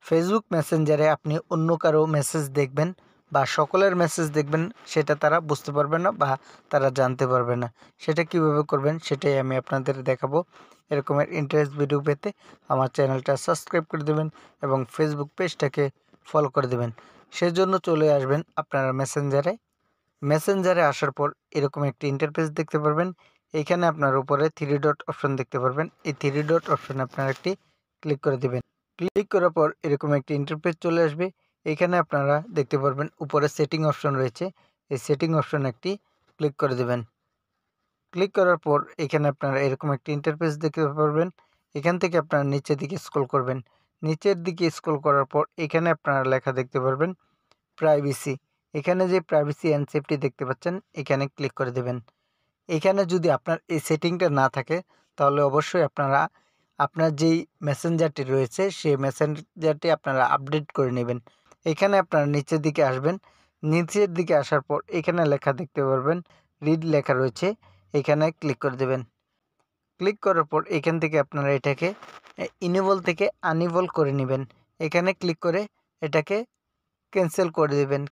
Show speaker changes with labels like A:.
A: Facebook মেসেঞ্জারে আপনি অন্য কারো মেসেজ দেখবেন বা সকলের মেসেজ দেখবেন, সেটা তারা বুঝতে পারবে না বা তারা জানতে পারবে না। সেটা কিভাবে করবেন সেটাই আমি আপনাদের দেখাবো। এরকমের ইন্টারেস্ট ভিডিও পেতে আমার চ্যানেলটা সাবস্ক্রাইব করে দেবেন এবং ফেসবুক পেজটাকে ফলো করে দেবেন। সেজন্য চলে আসবেন আপনারা মেসেঞ্জারে আসার পর এরকম একটি ইন্টারফেস দেখতে পারবেন। এখানে আপনার উপরে 3 ডট অপশন দেখতে পারবেন। এই 3 ডট অপশনে আপনারা একটি ক্লিক করে দেবেন। ক্লিক করার পর এরকম একটি ইন্টারফেস চলে আসবে। এখানে আপনারা দেখতে পারবেন উপরে সেটিং অপশন রয়েছে। এই সেটিং অপশন একটি ক্লিক করে দেবেন। ক্লিক করার পর এখানে আপনারা এরকম একটি ইন্টারফেস দেখতে পারবেন। এখান থেকে আপনারা নিচের দিকে স্ক্রল করবেন। নিচের দিকে স্ক্রল করার পর এখানে আপনারা লেখা দেখতে পারবেন প্রাইভেসি। এখানে যে প্রাইভেসি অ্যান্ড সেফটি দেখতে পাচ্ছেন, এখানে ক্লিক করে দেবেন। এখানে যদি আপনার এই সেটিংটা না থাকে তাহলে অবশ্যই আপনারা আপনার যেই মেসেঞ্জারটি রয়েছে সেই মেসেঞ্জারটি আপনারা আপডেট করে নেবেন। এখানে আপনারা নিচের দিকে আসবেন। নিচের দিকে আসার পর এখানে লেখা দেখতে পারবেন রিড লেখা রয়েছে, এখানে ক্লিক করে দেবেন। ক্লিক করার পর এখান থেকে আপনারা এটাকে ইনেবল থেকে আনইবল করে নেবেন। এখানে ক্লিক করে এটাকে ক্যান্সেল করে দেবেন।